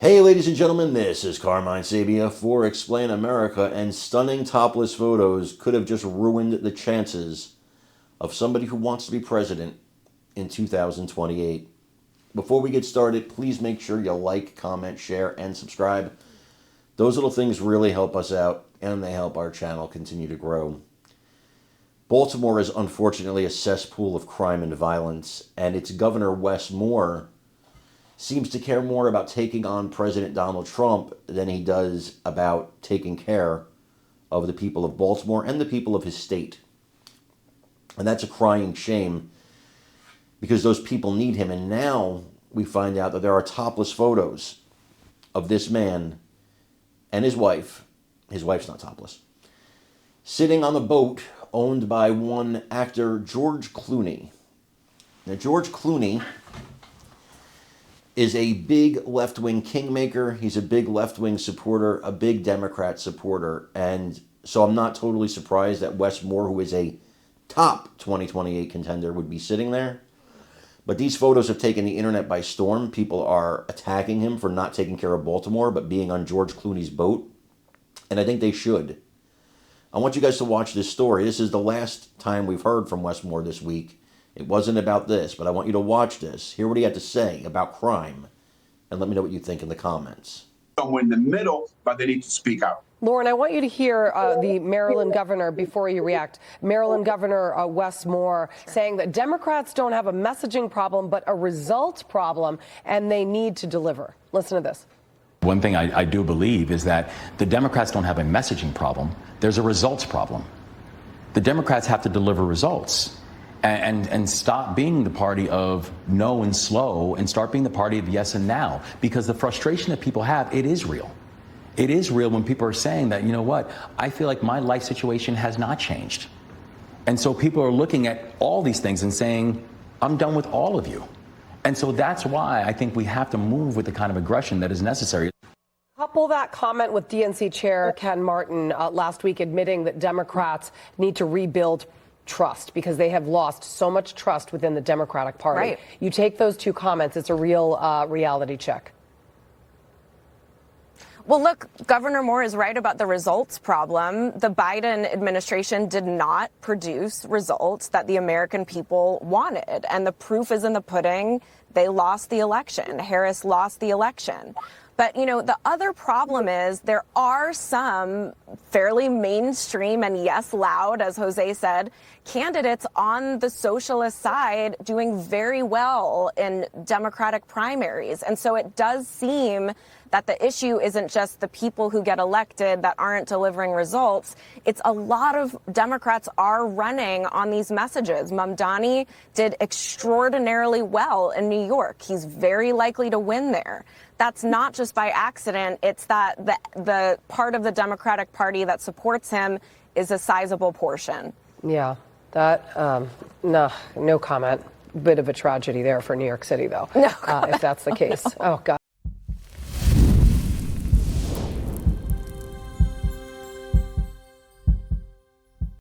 Hey, ladies and gentlemen, this is Carmine Sabia for Explain America, and stunning topless photos could have just ruined the chances of somebody who wants to be president in 2028. Before we get started, please make sure you like, comment, share, and subscribe. Those little things really help us out, and they help our channel continue to grow. Baltimore is unfortunately a cesspool of crime and violence, and its governor, Wes Moore, seems to care more about taking on President Donald Trump than he does about taking care of the people of Baltimore and the people of his state. And that's a crying shame because those people need him. And now we find out that there are topless photos of this man and his wife. His wife's not topless. Sitting on the boat owned by one actor, George Clooney. Now, George Clooney is a big left-wing kingmaker. He's a big left-wing supporter, a big Democrat supporter. And so I'm not totally surprised that Wes Moore, who is a top 2028 contender, would be sitting there. But these photos have taken the internet by storm. People are attacking him for not taking care of Baltimore, but being on George Clooney's boat. And I think they should. I want you guys to watch this story. This is the last time we've heard from Wes Moore this week. It wasn't about this, but I want you to watch this, hear what he had to say about crime, and let me know what you think in the comments. Somewhere in the middle, but they need to speak out. Lauren, I want you to hear the Maryland governor before you react. Maryland Governor Wes Moore saying that Democrats don't have a messaging problem, but a results problem, and they need to deliver. Listen to this. One thing I do believe is that the Democrats don't have a messaging problem. There's a results problem. The Democrats have to deliver results. And stop being the party of no and slow and start being the party of yes and now. Because the frustration that people have, it is real. It is real when people are saying that, you know what, I feel like my life situation has not changed. And so people are looking at all these things and saying, I'm done with all of you. And so that's why I think we have to move with the kind of aggression that is necessary. Couple that comment with DNC Chair Ken Martin last week admitting that Democrats need to rebuild trust because they have lost so much trust within the Democratic Party. Right. You take those two comments, it's a real reality check. Well, look, Governor Moore is right about the results problem. The Biden administration did not produce results that the American people wanted. And the proof is in the pudding. They lost the election. Harris lost the election. But, you know, the other problem is there are some fairly mainstream and yes, loud, as Jose said, candidates on the socialist side doing very well in Democratic primaries. And so it does seem that the issue isn't just the people who get elected that aren't delivering results. It's a lot of Democrats are running on these messages. Mamdani did extraordinarily well in New York. He's very likely to win there. That's not just by accident. It's that the part of the Democratic Party that supports him is a sizable portion. Yeah, that, no comment. Bit of a tragedy there for New York City, though, No if that's the case. Oh, God.